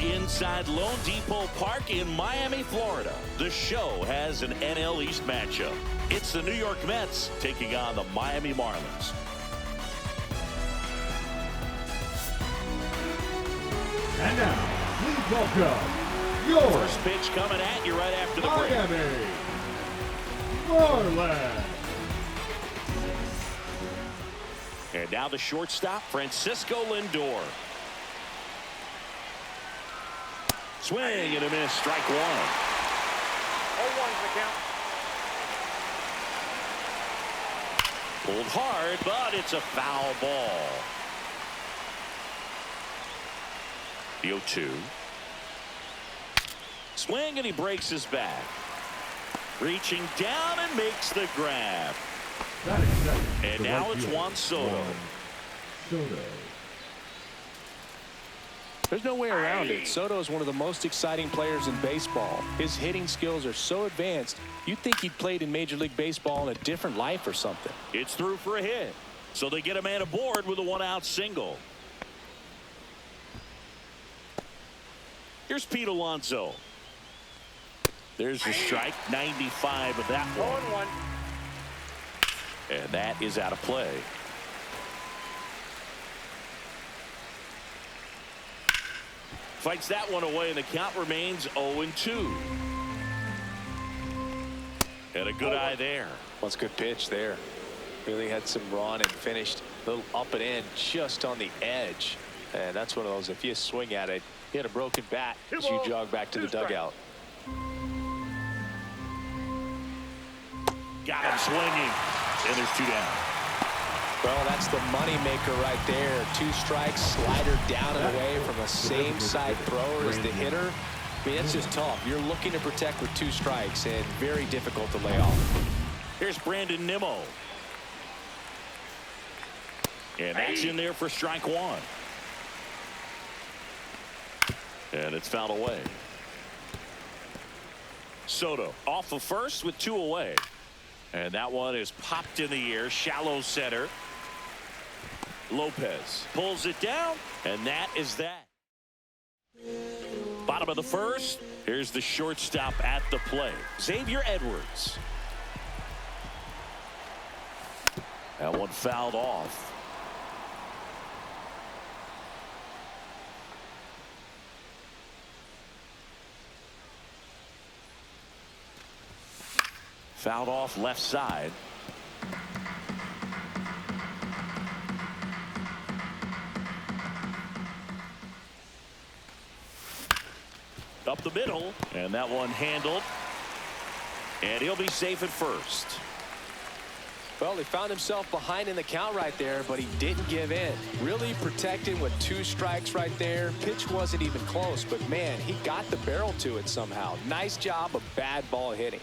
inside Lone Depot Park in Miami, Florida, the show has an NL East matchup. It's the New York Mets taking on the Miami Marlins. And now, please welcome your first pitch coming at you right after the break. Miami Marlins. And now the shortstop, Francisco Lindor. Swing and a miss, strike one. 0-1's the count. Pulled hard, but it's a foul ball. The 0-2. Swing and he breaks his back. Reaching down and makes the grab. And now it's Juan Soto. There's no way around it. Soto is one of the most exciting players in baseball. His hitting skills are so advanced, you'd think he'd played in Major League Baseball in a different life or something. It's through for a hit. So they get a man aboard with a one-out single. Here's Pete Alonso. There's the strike, 95 of that one. 0-1. And that is out of play. Fights that one away, and the count remains 0-2. And a good eye there. That's a good pitch there. Really had some run and finished a little up and in just on the edge. And that's one of those, if you swing at it, you had a broken bat as you jog back to the dugout. Got him swinging. And there's two down. Well, that's the money maker right there. 2 strikes, slider down and away from a same side thrower as the hitter. I mean, it's just tough. You're looking to protect with 2 strikes and very difficult to lay off. Here's Brandon Nimmo. And that's in there for strike one. And it's fouled away. Soto off of first with 2 away. And that one is popped in the air, shallow center. Lopez pulls it down, and that is that. Bottom of the first. Here's the shortstop at the plate, Xavier Edwards. That one fouled off. Fouled off left side. Up the middle, and that one handled. And he'll be safe at first. Well, he found himself behind in the count right there, but he didn't give in. Really protected with 2 strikes right there. Pitch wasn't even close, but man, he got the barrel to it somehow. Nice job of bad ball hitting.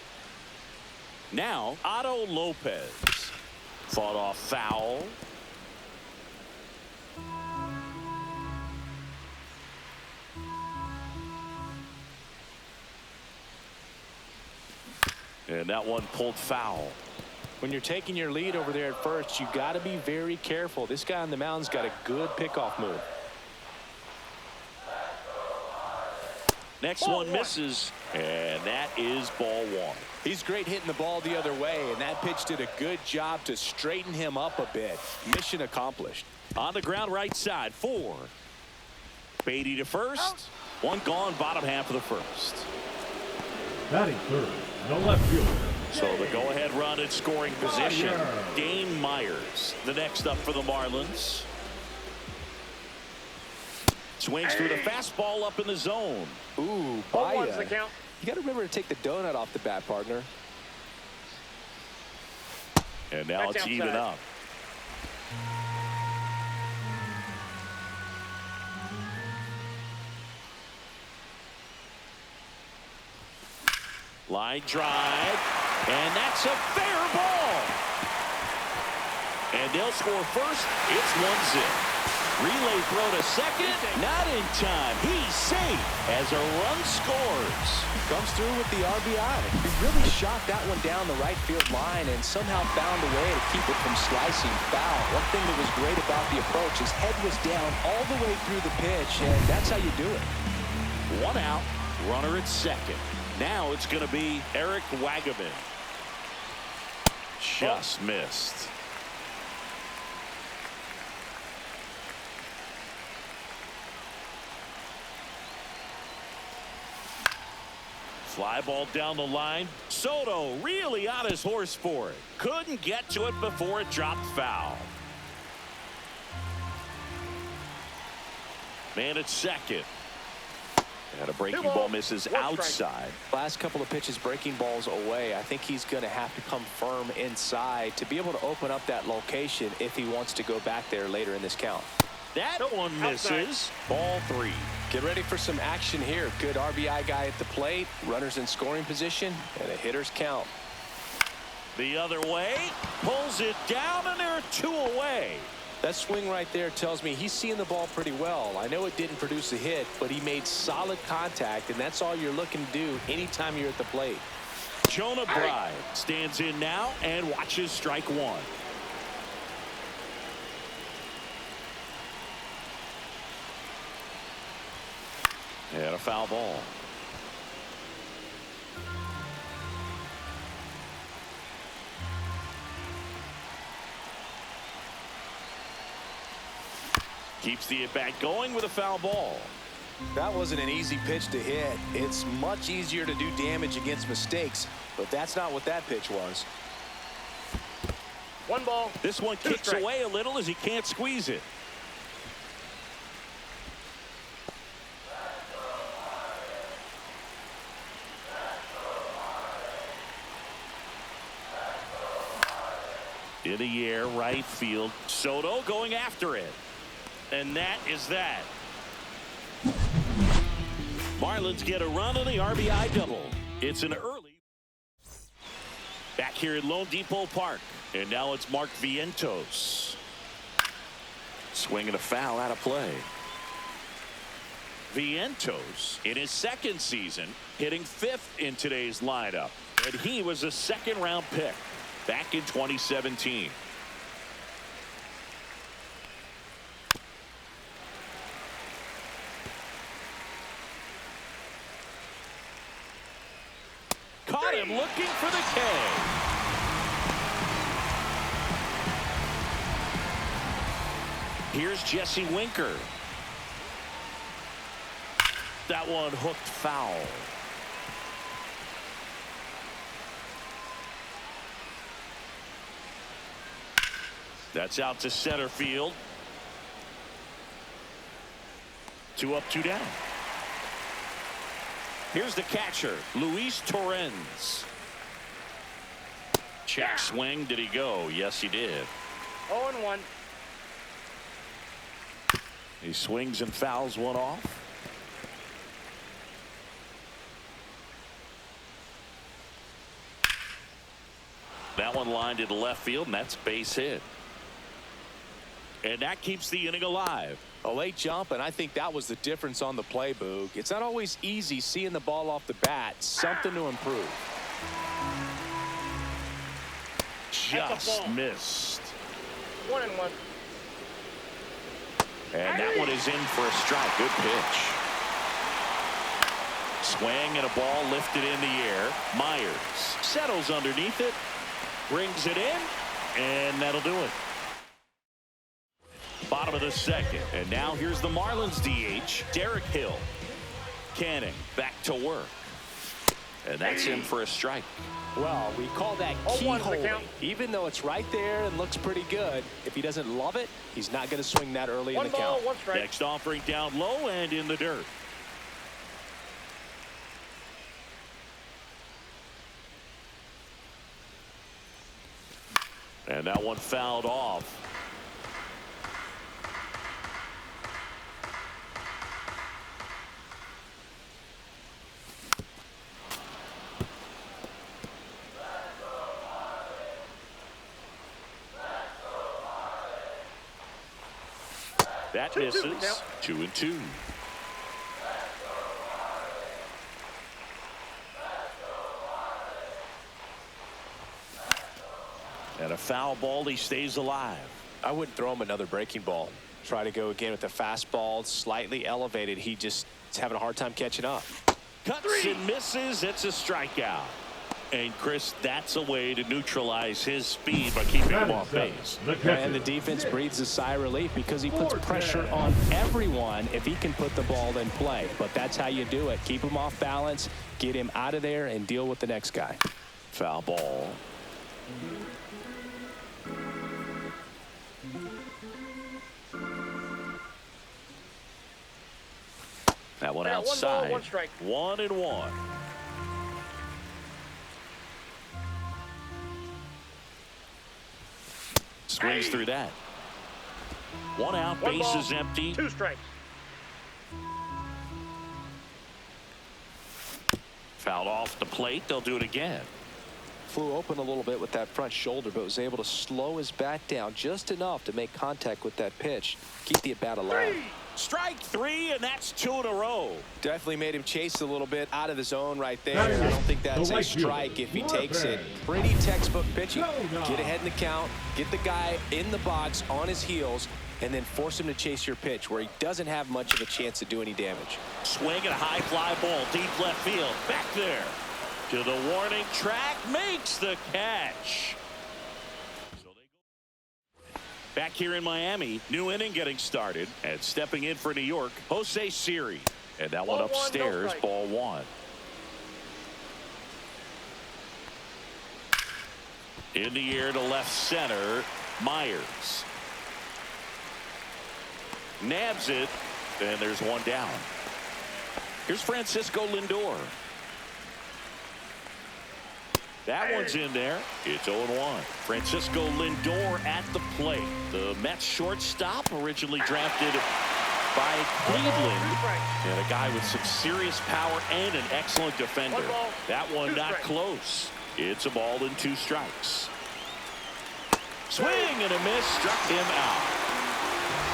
Now, Otto Lopez. Fought off foul. And that one pulled foul. When you're taking your lead over there at first, you got to be very careful. This guy on the mound's got a good pickoff move. Next one misses, and that is ball one. He's great hitting the ball the other way, and that pitch did a good job to straighten him up a bit. Mission accomplished. On the ground right side, 4. Beatty to first. One gone, bottom half of the first. Batting third, the left fielder. So the go-ahead run in scoring position. Dane Myers, the next up for the Marlins. Swings through the fastball up in the zone. Ooh, 0-1's the count. You got to remember to take the donut off the bat, partner. And now it's even up. Line drive, and that's a fair ball. And they'll score first. It's 1-0. Relay throw to second, not in time. He's safe as a run scores. Comes through with the RBI. He really shot that one down the right field line and somehow found a way to keep it from slicing foul. One thing that was great about the approach, his head was down all the way through the pitch, and that's how you do it. One out, runner at second. Now it's going to be Eric Wagaman. Just missed. Fly ball down the line. Soto really on his horse for it. Couldn't get to it before it dropped foul. Man at second. And a breaking ball misses outside. Last couple of pitches breaking balls away. I think he's going to have to come firm inside to be able to open up that location if he wants to go back there later in this count. That one misses. Ball 3. Get ready for some action here. Good RBI guy at the plate. Runners in scoring position and a hitter's count. The other way. Pulls it down and there are 2 away. That swing right there tells me he's seeing the ball pretty well. I know it didn't produce a hit, but he made solid contact, and that's all you're looking to do anytime you're at the plate. Jonah Bride stands in now and watches strike 1. And a foul ball. Keeps the at-bat going with a foul ball. That wasn't an easy pitch to hit. It's much easier to do damage against mistakes, but that's not what that pitch was. 1 ball. This one kicks away a little as he can't squeeze it. In the air, right field. Soto going after it. And that is that. Marlins get a run on the RBI double. It's an early. Back here at Lone Depot Park. And now it's Mark Vientos. Swinging a foul out of play. Vientos in his 2nd season hitting 5th in today's lineup. And he was a 2nd-round pick back in 2017. Caught him looking for the K. Here's Jesse Winker. That one hooked foul. That's out to center field. 2 up, 2 down. Here's the catcher, Luis Torrens. Check swing. Did he go? Yes, he did. 0-1. He swings and fouls one off. That one lined into left field, and that's base hit. And that keeps the inning alive. A late jump, and I think that was the difference on the play, Boog. It's not always easy seeing the ball off the bat. Something to improve. Just missed. 1-1. And that one is in for a strike. Good pitch. Swing and a ball lifted in the air. Myers settles underneath it. Brings it in. And that'll do it. Bottom of the 2nd. And now here's the Marlins DH, Derek Hill. Canning back to work. And that's in for a strike. Well, we call that keyhole. Even though it's right there and looks pretty good, if he doesn't love it, he's not going to swing that early in the count. 1 strike. Next offering down low and in the dirt. And that one fouled off. That misses. 2-2. And a foul ball. He stays alive. I wouldn't throw him another breaking ball. Try to go again with the fastball, slightly elevated. He just He's having a hard time catching up. Cuts and misses. It's a strikeout. And Chris, that's a way to neutralize his speed by keeping him off base. And the defense breathes a sigh of relief because he puts pressure on everyone if he can put the ball in play. But that's how you do it. Keep him off balance, get him out of there, and deal with the next guy. Foul ball. That one outside. 1 strike. 1-1. Swings through that. 1 out, bases empty. 2 strikes. Fouled off the plate. They'll do it again. Flew open a little bit with that front shoulder, but was able to slow his bat down just enough to make contact with that pitch. Keep the at-bat alive. Strike 3, and that's 2 in a row. Definitely made him chase a little bit out of the zone right there. I don't think that's a strike if he takes it. Pretty textbook pitching. Get ahead in the count, get the guy in the box on his heels, and then force him to chase your pitch where he doesn't have much of a chance to do any damage. Swing and a high fly ball, deep left field. Back there to the warning track, makes the catch. Back here in Miami, new inning getting started, and stepping in for New York, Jose Siri. And that one upstairs, ball 1. In the air to left center, Myers. Nabs it, and there's 1 down. Here's Francisco Lindor. That one's in there. It's 0-1. Francisco Lindor at the plate. The Mets shortstop, originally drafted by Cleveland, and a guy with some serious power and an excellent defender. That one not close. It's a ball and 2 strikes. Swing and a miss, struck him out.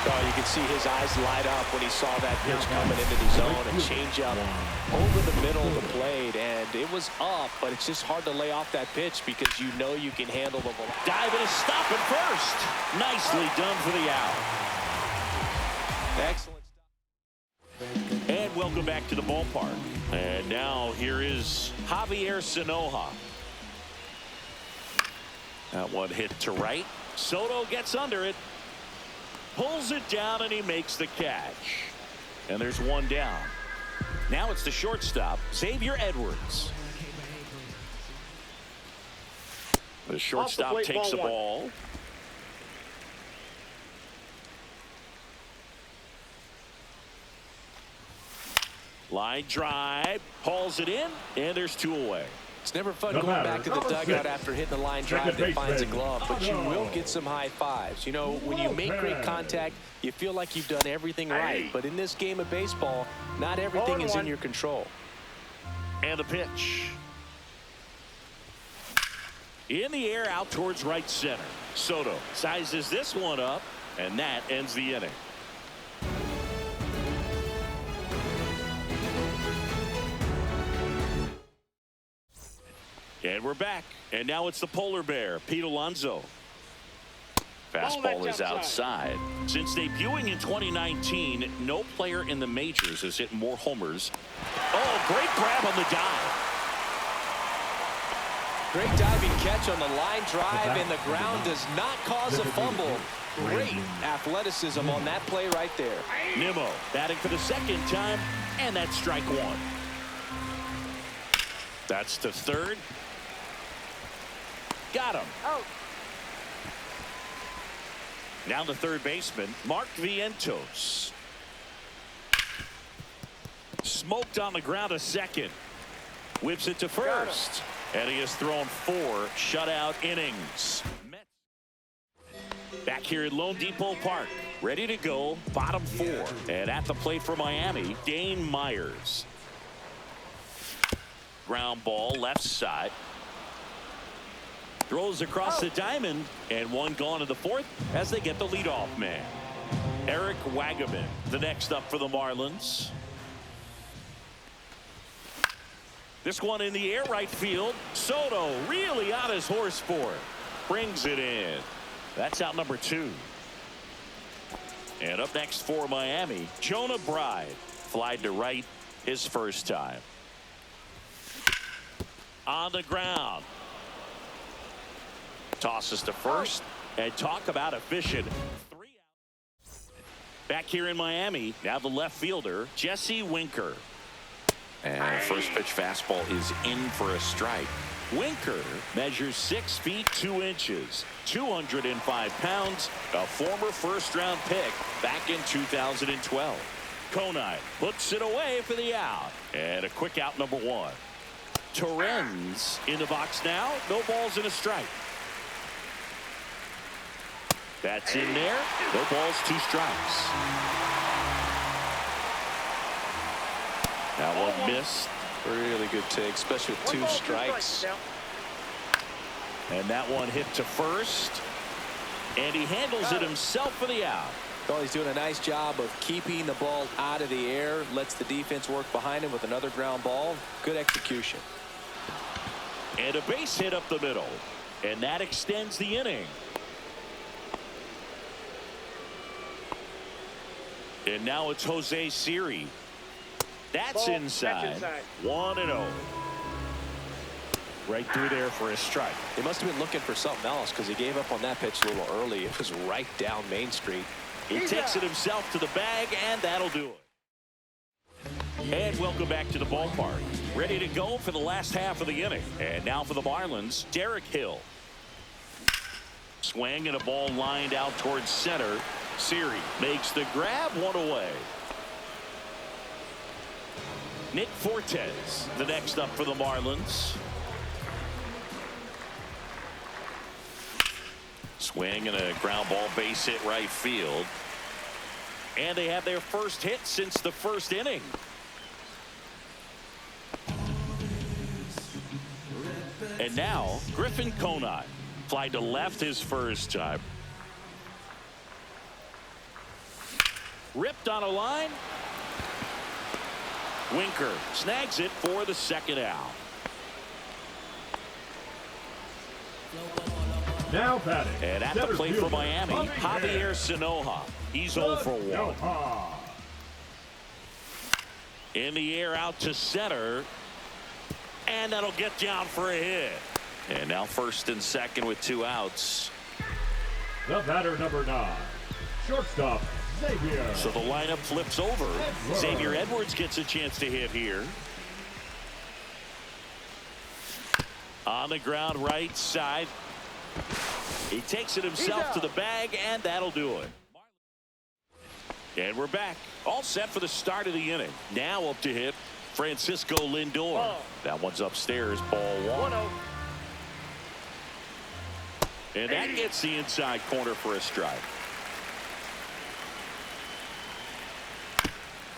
Oh, you can see his eyes light up when he saw that pitch coming into the zone and change up over the middle of the plate, and it was up, but it's just hard to lay off that pitch because you know you can handle the ball. Dive and a stop at first. Nicely done for the out. Excellent stop. And welcome back to the ballpark. And now here is Javier Sanoja. That one hit to right. Soto gets under it. Pulls it down, and he makes the catch. And there's 1 down. Now it's the shortstop, Xavier Edwards. The shortstop takes the ball. Line drive, hauls it in, and there's 2 away. It's never fun going back to the dugout after hitting a line drive that finds a glove, but you will get some high fives. You know, when you make great contact, you feel like you've done everything right. But in this game of baseball, not everything is in your control. And the pitch. In the air, out towards right center. Soto sizes this one up, and that ends the inning. And we're back. And now it's the polar bear, Pete Alonso. Fastball is outside. Since debuting in 2019, no player in the majors has hit more homers. Oh, great grab on the dive. Great diving catch on the line drive, and the ground does not cause a fumble. Great athleticism on that play right there. Nimmo batting for the 2nd time, and that's strike 1. That's to 3rd. Got him. Out. Now the 3rd baseman, Mark Vientos. Smoked on the ground a 2nd. Whips it to 1st. And he has thrown 4 shutout innings. Back here at Lone Depot Park. Ready to go. Bottom 4. And at the plate for Miami, Dane Myers. Ground ball left side. Throws across the diamond, and 1 gone in the 4th as they get the leadoff man. Eric Wagaman, the next up for the Marlins. This one in the air right field. Soto really on his horse for it. Brings it in. That's out number 2. And up next for Miami, Jonah Bride. flied to right his first time. On the ground. Tosses to first. And talk about efficient. 3 out. Back here in Miami, now the left fielder, Jesse Winker. And first pitch fastball is in for a strike. Winker measures 6 feet 2 inches, 205 pounds, a former first-round pick back in 2012. Conine puts it away for the out. And a quick out, number 1. Torrens in the box now. No balls and a strike. That's in there. No balls, 2 strikes. That one missed. Really good take, especially with 2 strikes. And that one hit to first. And he handles it himself for the out. Well, he's doing a nice job of keeping the ball out of the air. Lets the defense work behind him with another ground ball. Good execution. And a base hit up the middle. And that extends the inning. And now it's Jose Siri. That's inside. 1-0. Right through there for a strike. He must have been looking for something else because he gave up on that pitch a little early. It was right down Main Street. He takes it himself to the bag, and that'll do it. And welcome back to the ballpark. Ready to go for the last half of the inning. And now for the Marlins, Derek Hill. Swing and a ball lined out towards center. Siri makes the grab, 1 away. Nick Fortes, the next up for the Marlins. Swing and a ground ball base hit right field. And they have their first hit since the first inning. And now, Griffin Conine. Flied to left his first time. Ripped on a line. Winker snags it for the second out. Now batting. And at the plate for Miami, Javier Sanoja. He's 0 for 1. In the air out to center. And that'll get down for a hit. And now first and second with 2 outs. The batter, number 9. Shortstop, Xavier. So the lineup flips over. Xavier Edwards gets a chance to hit here. On the ground right side. He takes it himself to the bag, and that'll do it. And we're back. All set for the start of the inning. Now up to hit Francisco Lindor. That one's upstairs, ball 1. And that gets the inside corner for a strike.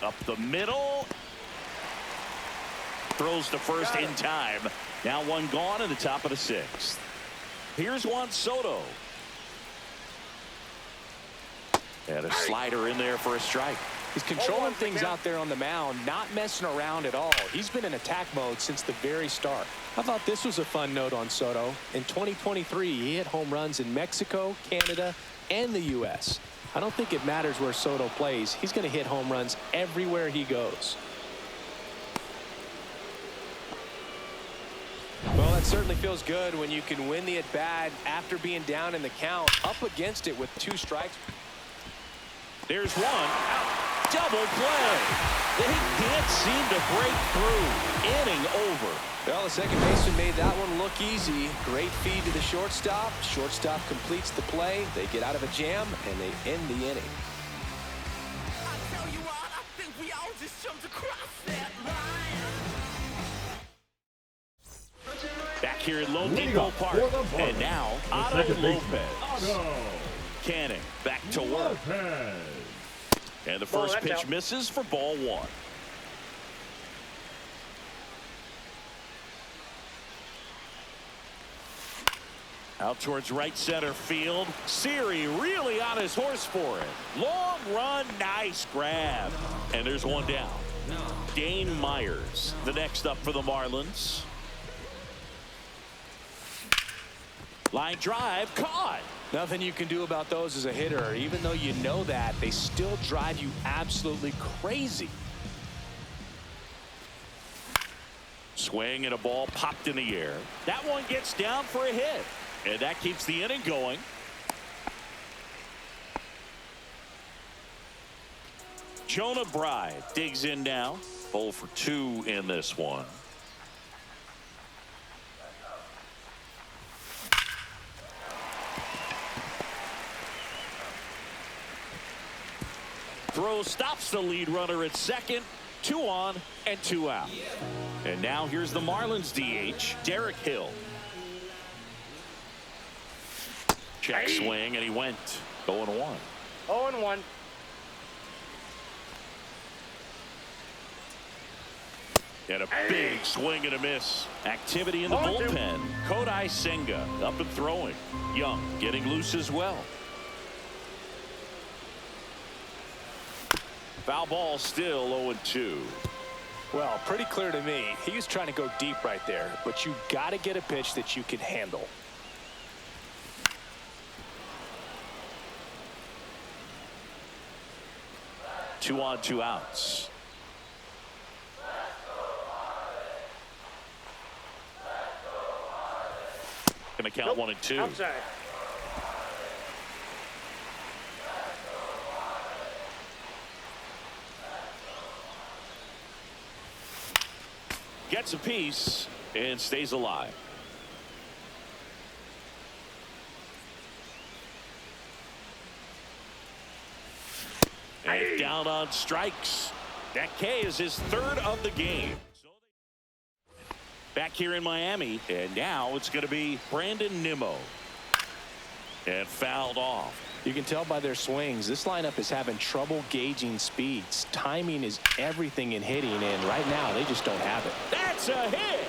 Up the middle. Throws to first in time. Now 1 gone in the top of the 6th. Here's Juan Soto. And a slider in there for a strike. He's controlling things out there on the mound, not messing around at all. He's been in attack mode since the very start. I thought this was a fun note on Soto. In 2023, he hit home runs in Mexico, Canada, and the U.S. I don't think it matters where Soto plays. He's going to hit home runs everywhere he goes. Well, that certainly feels good when you can win the at-bat after being down in the count, up against it with 2 strikes. There's 1. Double play. They can't seem to break through. Inning over. Well, the second baseman made that one look easy. Great feed to the shortstop. Shortstop completes the play. They get out of a jam, and they end the inning. I tell you what, I think we all just jumped across that line. Back here at Lone Depot Park. And now, Otto Lopez. Canning back to work. And the first pitch misses for ball 1. Out towards right center field. Siri really on his horse for it. Long run, nice grab. And there's 1 down. Dane Myers, the next up for the Marlins. Line drive, caught. Nothing you can do about those as a hitter. Even though you know that, they still drive you absolutely crazy. Swing and a ball popped in the air. That one gets down for a hit. And that keeps the inning going. Jonah Bride digs in now. 0 for 2 in this one. Throw stops the lead runner at second. 2 on and 2 out. And now here's the Marlins DH, Derek Hill. Check swing, and he went 0-1. 0-1. And a big swing and a miss. Activity in the bullpen. Kodai Senga up and throwing. Young getting loose as well. Foul ball, still 0-2. Well, pretty clear to me. He was trying to go deep right there, but you got to get a pitch that you can handle. Two on, 2 outs. Gonna count 1 and 2. Outside. Gets a piece and stays alive. And down on strikes. That K is his 3rd of the game. Back here in Miami, and now it's going to be Brandon Nimmo. And fouled off. You can tell by their swings, this lineup is having trouble gauging speeds. Timing is everything in hitting, and right now they just don't have it. That's a hit,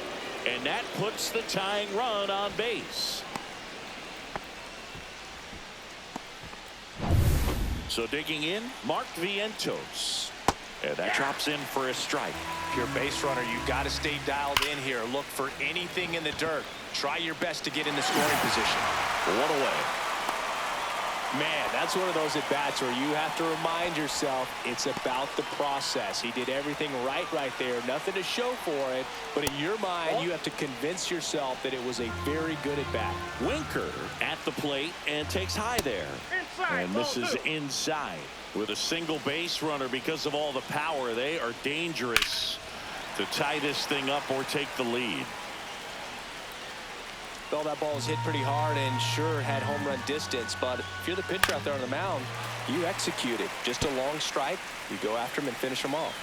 and that puts the tying run on base. So digging in, Mark Vientos. And that drops in for a strike. If you're a base runner, you've got to stay dialed in here. Look for anything in the dirt. Try your best to get in the scoring position. 1 away. Man, that's one of those at-bats where you have to remind yourself it's about the process. He did everything right there. Nothing to show for it. But in your mind, you have to convince yourself that it was a very good at-bat. Winker at the plate and takes high there. Inside. And misses inside. With a single base runner, because of all the power, they are dangerous to tie this thing up or take the lead. Well, that ball was hit pretty hard and sure had home run distance, but if you're the pitcher out there on the mound, you execute it. Just a long strike, you go after him and finish him off.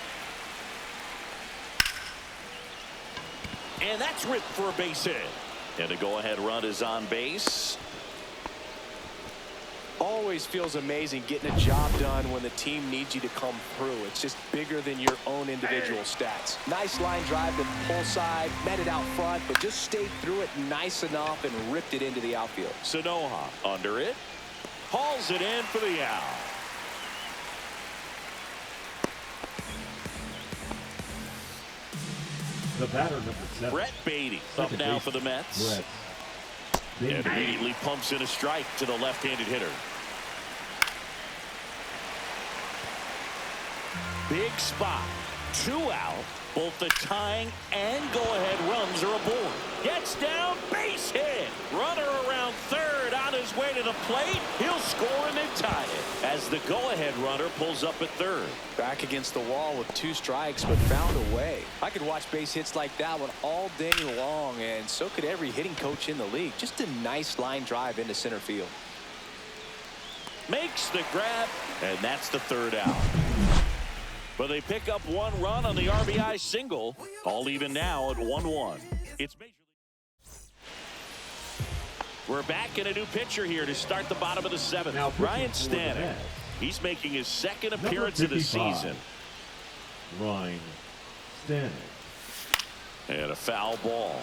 And that's ripped for a base hit. And a go-ahead run is on base. Always feels amazing getting a job done when the team needs you to come through. It's just bigger than your own individual stats. Nice line drive to the pull side, met it out front, but just stayed through it nice enough and ripped it into the outfield. Sanoha under it, hauls it in for the out. The batter, number 7. Brett Beatty up now for the Mets. And immediately pumps in a strike to the left-handed hitter. Big spot. 2 out. Both the tying and go-ahead runs are aboard. Gets down, base hit. Runner around third on his way to the plate. He'll score and then tie it as the go-ahead runner pulls up at third. Back against the wall with 2 strikes, but found a way. I could watch base hits like that one all day long, and so could every hitting coach in the league. Just a nice line drive into center field. Makes the grab, and that's the 3rd out. But they pick up 1 run on the RBI single. All even now at 1-1. It's Major League. We're back in a new pitcher here to start the bottom of the 7th. Now Ryan Stanek. He's making his 2nd appearance of the season. Ryan Stanek. And a foul ball.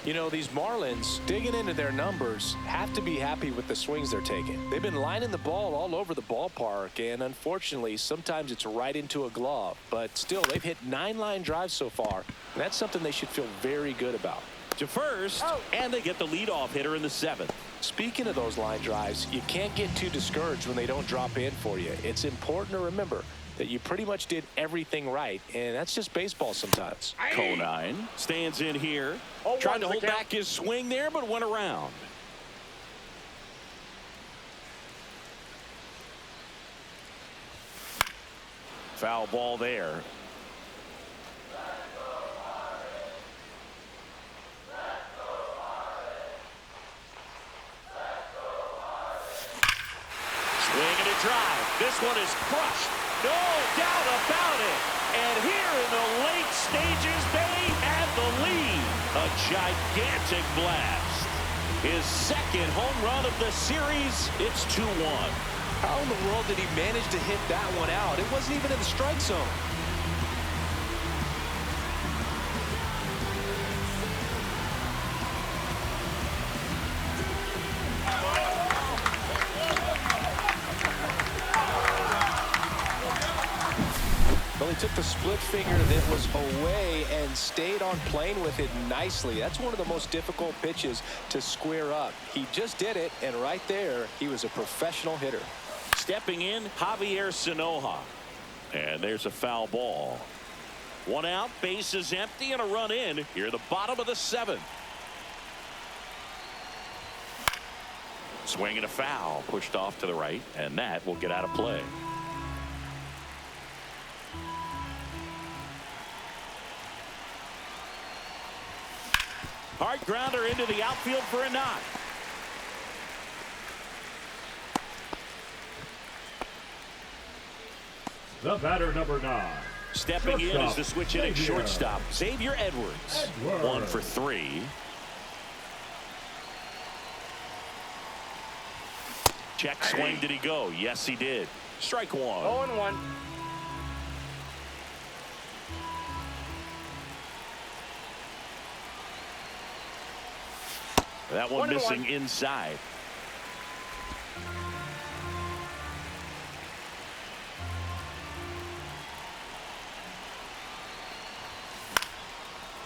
You know, these Marlins, digging into their numbers, have to be happy with the swings they're taking. They've been lining the ball all over the ballpark, and unfortunately, sometimes it's right into a glove. But still, they've hit 9 line drives so far, and that's something they should feel very good about. To first, and they get the leadoff hitter in the 7th. Speaking of those line drives, you can't get too discouraged when they don't drop in for you. It's important to remember, that you pretty much did everything right, and that's just baseball sometimes. Conine stands in here. Oh, Trying to one's hold the count. back his swing there, but went around. Foul ball there. Swing and a drive. This one is crushed. No doubt about it. And here in the late stages, they have the lead. A gigantic blast. His second home run of the series. It's 2-1. How in the world did he manage to hit that one out? It wasn't even in the strike zone. Well, he took the split finger that was away and stayed on plane with it nicely. That's one of the most difficult pitches to square up. He just did it, and right there, he was a professional hitter. Stepping in, Javier Sanoja. And there's a foul ball. One out, base is empty, and a run in here at the bottom of the seventh. Swing and a foul, pushed off to the right, and that will get out of play. Hard grounder into the outfield for a knock. The batter, number 9. Stepping in Shortstop, is the switch hitting Xavier. shortstop, Xavier Edwards. 1 for 3. Check swing. Did he go? Yes, he did. Strike 1. 0-1. That one 1-1. missing inside.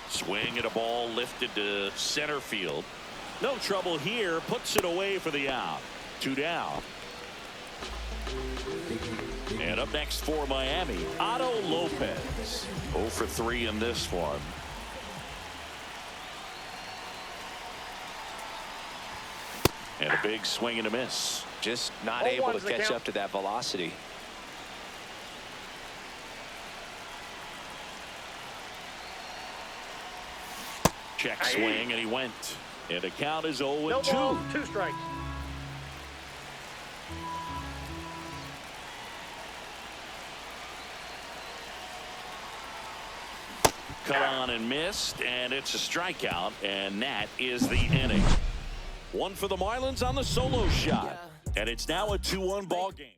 Swing at a ball lifted to center field. No trouble here. Puts it away for the out. 2 down. And up next for Miami, Otto Lopez. 0 for 3 in this one. And a big swing and a miss. Just not 0-1's able to the catch count. up to that velocity. Check swing, and he went. And the count is 0-2. No balls, 2 strikes. Cut on and missed, and it's a strikeout, and that is the inning. 1 for the Marlins on the solo shot, and it's now a 2-1 ball game.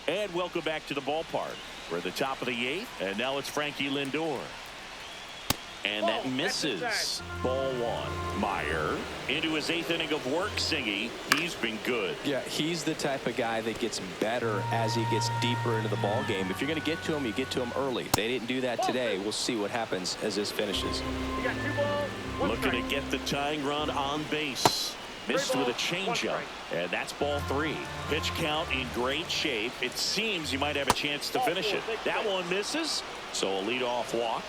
And welcome back to the ballpark. We're at the top of the 8th, and now it's Frankie Lindor. And that misses. Ball 1. Meyer into his 8th inning of work. Singy, he's been good. Yeah, he's the type of guy that gets better as he gets deeper into the ball game. If you're going to get to him, you get to him early. They didn't do that today. We'll see what happens as this finishes. You got 2 balls, 1 Looking strike. to get the tying run on base. Missed with a changeup, and that's ball 3. Pitch count in great shape. It seems you might have a chance to finish it. That one misses, so a leadoff walk.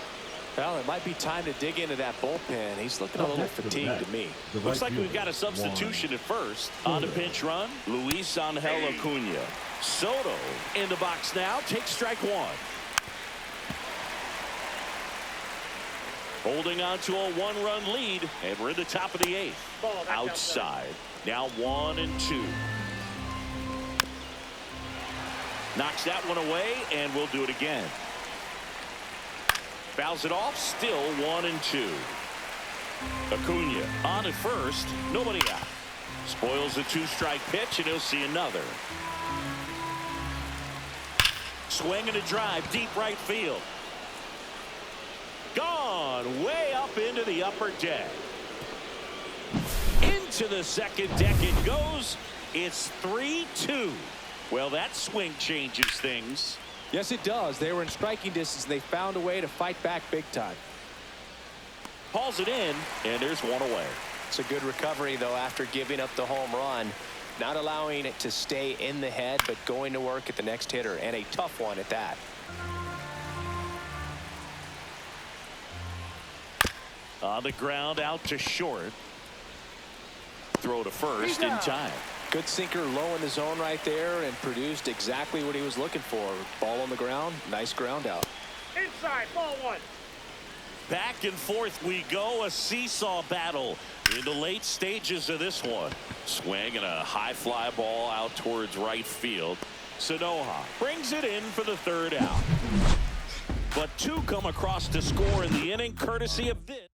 Well, it might be time to dig into that bullpen. He's looking a little fatigued to me. Looks like we've got a substitution at first. On the pinch run, Luis Angel Acuna. Soto in the box now. Takes strike 1. Holding on to a 1-run lead, and we're in the top of the 8th. Outside. Now 1 and 2. Knocks that one away, and we'll do it again. Fouls it off, still 1 and 2. Acuna on at first, nobody out. Spoils the 2-strike pitch, and he'll see another. Swing and a drive, deep right field. Gone way up into the upper deck. Into the second deck it goes. It's 3-2. Well, that swing changes things. Yes, it does. They were in striking distance. They found a way to fight back big time. Hauls it in, and there's one away. It's a good recovery, though, after giving up the home run. not allowing it to stay in the head, but going to work at the next hitter, and a tough one at that. On the ground, out to short. Throw to first in time. Good sinker low in the zone right there, and produced exactly what he was looking for. Ball on the ground, nice ground out. Inside, ball one. Back and forth we go, a seesaw battle in the late stages of this one. Swing and a high fly ball out towards right field. Sanoha brings it in for the third out. But two come across to score in the inning, courtesy of this.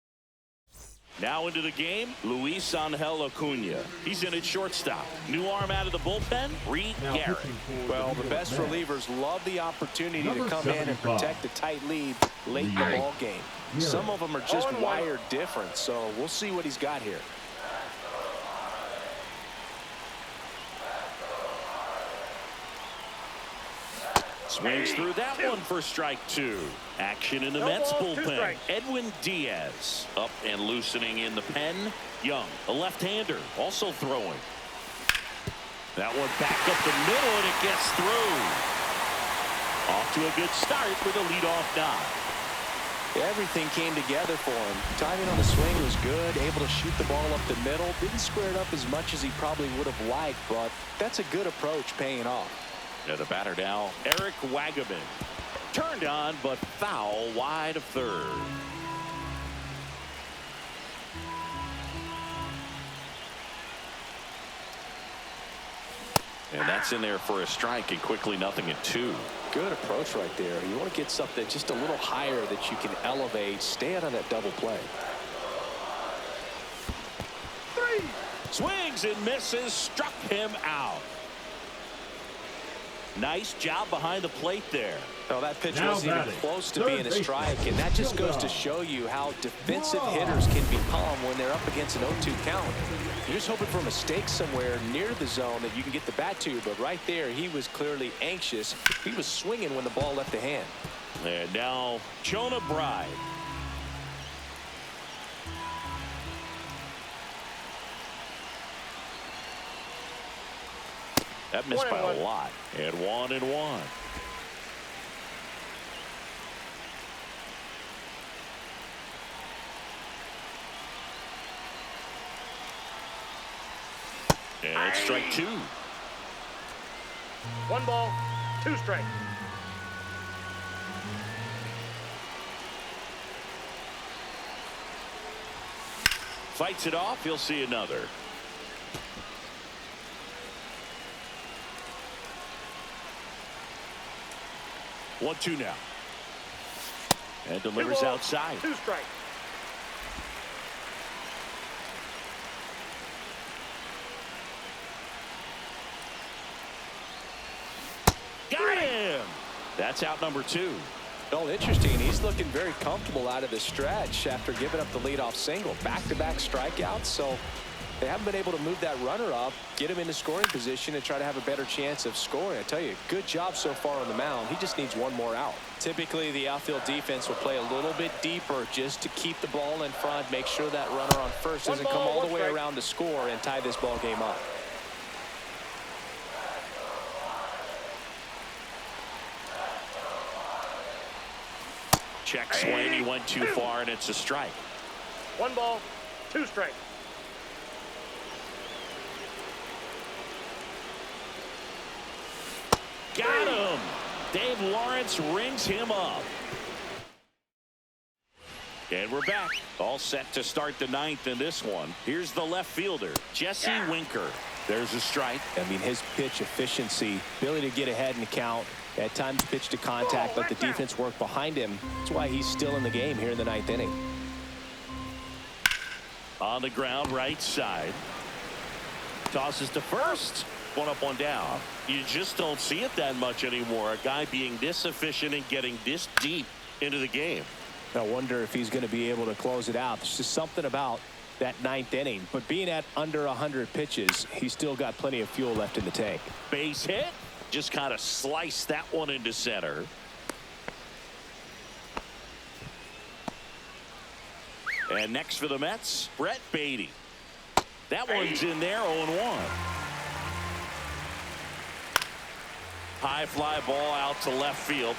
Now into the game, Luis Angel Acuna. He's in at shortstop. New arm out of the bullpen, Reed Garrett. Well, the best relievers love the opportunity to come in and protect the tight lead late in the ball game. Some of them are just wired different, so we'll see what he's got here. Swings through that one for strike two. Action in the Mets bullpen. Edwin Diaz up and loosening in the pen. Young, a left-hander, also throwing. That one back up the middle, and it gets through. Off to a good start with a leadoff knock. Everything came together for him. Timing on the swing was good, able to shoot the ball up the middle. Didn't square it up as much as he probably would have liked, but that's a good approach paying off. The batter now, Eric Wagaman. Turned on, but foul wide of third. And that's in there for a strike, and quickly 0-2. Good approach right there. You want to get something just a little higher that you can elevate. Stay out of that double play. Swings and misses, struck him out. Nice job behind the plate there. Well, that pitch wasn't even close to being a strike, and that just goes to show you how defensive hitters can become when they're up against an 0-2 count. You're just hoping for a mistake somewhere near the zone that you can get the bat to, but right there, he was clearly anxious. He was swinging when the ball left the hand. And now, Jonah Bride. That missed by a lot. And 1-1. And it's strike two. 1 ball, 2 strikes. Fights it off. He'll see another. One-two now. And delivers outside. 2 strikes. Got him. That's out number 2. Well, interesting. He's looking very comfortable out of the stretch after giving up the leadoff single. Back-to-back strikeouts, so they haven't been able to move that runner up, get him into scoring position, and try to have a better chance of scoring. I tell you, good job so far on the mound. He just needs one more out. Typically, the outfield defense will play a little bit deeper just to keep the ball in front, make sure that runner on first doesn't come all the way around to score and tie this ball game up. Check swing. He went too far, and it's a strike. 1 ball, 2 strikes. Got him. Dave Lawrence rings him up. And we're back. All set to start the 9th in this one. Here's the left fielder, Jesse Winker. There's a strike. I mean, his pitch efficiency, ability to get ahead in the count, at times pitch to contact, let the defense work behind him. That's why he's still in the game here in the 9th inning. On the ground, right side. Tosses to first. 1 up, 1 down. You just don't see it that much anymore. A guy being this efficient and getting this deep into the game. I wonder if he's going to be able to close it out. There's just something about that 9th inning. But being at under 100 pitches, he's still got plenty of fuel left in the tank. Base hit. Just kind of sliced that one into center. And next for the Mets, Brett Beatty. That one's in there, 0-1. High fly ball out to left field.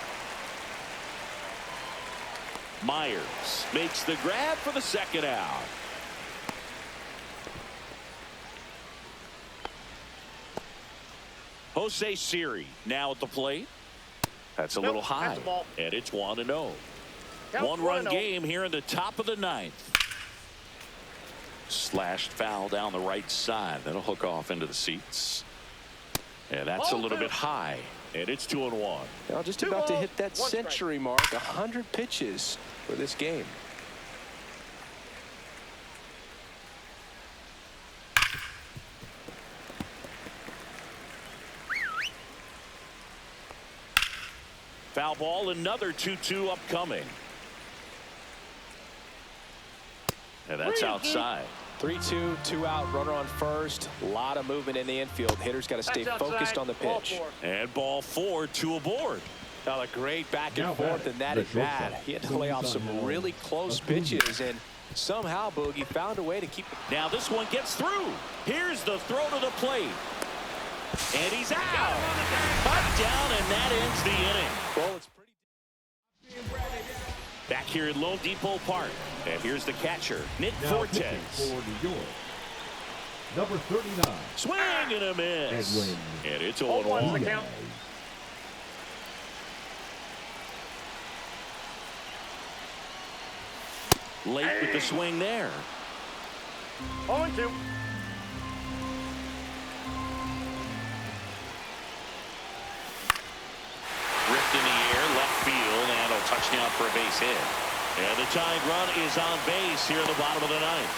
Myers makes the grab for the second out. Jose Siri now at the plate. That's a little high, and it's 1-0. One-run game here in the top of the ninth. Slashed foul down the right side. That'll hook off into the seats. And that's a little bit high, and it's 2-1. Now just about to hit that century mark. 100 pitches for this game. Foul ball, another 2-2 upcoming. And that's outside. 3-2, 2 out, runner on first. A lot of movement in the infield. Hitter's got to stay focused on the pitch. And ball 4, 2 aboard. Now a great back and forth, and that at bat. He had to lay off some really close pitches, and somehow Boogie found a way to keep it. Now this one gets through. Here's the throw to the plate. And he's out. Cut down, and that ends the inning. Well, it's pretty. Back here at Lone Depot Park. And here's the catcher, Nick Now Fortes. for New York, number 39. Swing and a miss. Edwin. And it's 0-1. Diaz. Late with the swing there. 0-2. Ripped in the air, left field, and a touchdown for a base hit. And the tying run is on base here in the bottom of the ninth.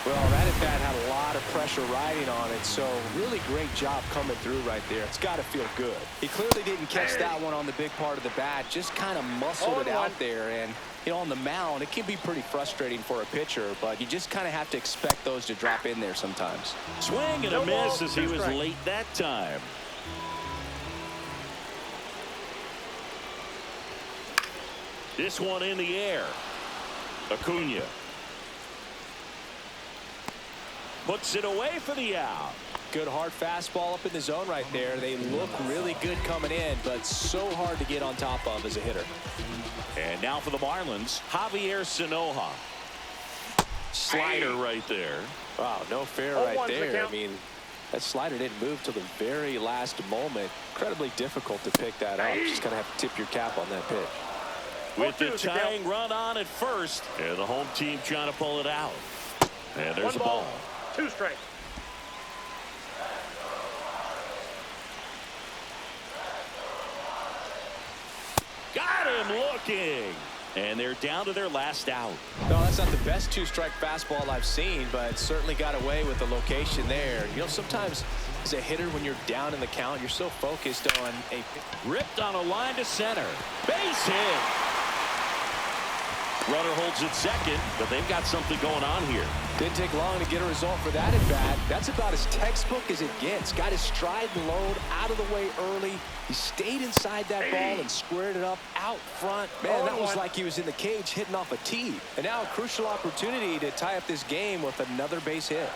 Well, that at bat had a lot of pressure riding on it, so really great job coming through right there. It's got to feel good. He clearly didn't catch that one on the big part of the bat, just kind of muscled it out there. And, you know, on the mound, it can be pretty frustrating for a pitcher, but you just kind of have to expect those to drop in there sometimes. Swing and a miss as he was late that time. This one in the air. Acuna puts it away for the out. Good hard fastball up in the zone right there. They look really good coming in, but so hard to get on top of as a hitter. And now for the Marlins, Javier Sanoja. Slider right there. Wow, no fair right there. I mean, that slider didn't move till the very last moment. Incredibly difficult to pick that up. Just gonna have to tip your cap on that pitch. With the tying run on at first, and the home team trying to pull it out. And there's a ball. 2 strikes. Got him looking. And they're down to their last out. No, that's not the best 2-strike fastball I've seen, but certainly got away with the location there. You know, sometimes as a hitter, when you're down in the count, you're so focused on a... Ripped on a line to center. Base hit. Runner holds it second, but they've got something going on here. Didn't take long to get a result for that at bat. That's about as textbook as it gets. Got his stride and load out of the way early. He stayed inside that ball and squared it up out front. Man, that was like he was in the cage hitting off a tee. And now a crucial opportunity to tie up this game with another base hit.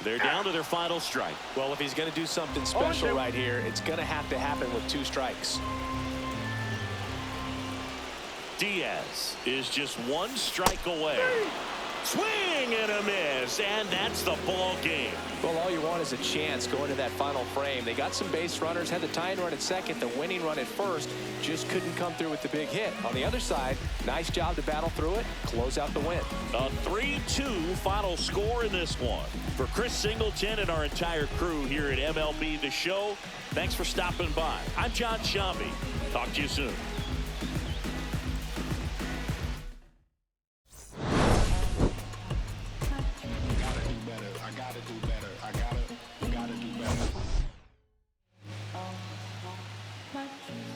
They're down to their final strike. Well, if he's going to do something special right here, it's going to have to happen with 2 strikes. Diaz is just 1 strike away. Swing and a miss, and that's the ball game. Well, all you want is a chance going to that final frame. They got some base runners, had the tying run at second, the winning run at first, just couldn't come through with the big hit. On the other side, nice job to battle through it, close out the win. A 3-2 final score in this one. For Chris Singleton and our entire crew here at MLB The Show, thanks for stopping by. I'm John Shambi. Talk to you soon.